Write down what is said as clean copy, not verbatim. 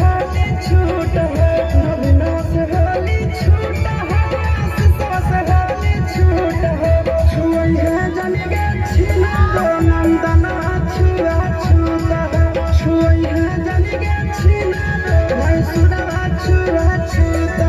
हाली छूट है, नवीनों से हाली छूट है, आशीषों से हाली छूट है। छुई है जन गे छीना दो नंदना छुआ छूट है, छुई है जन गे छीना दो भाई सुरा छुआ छूट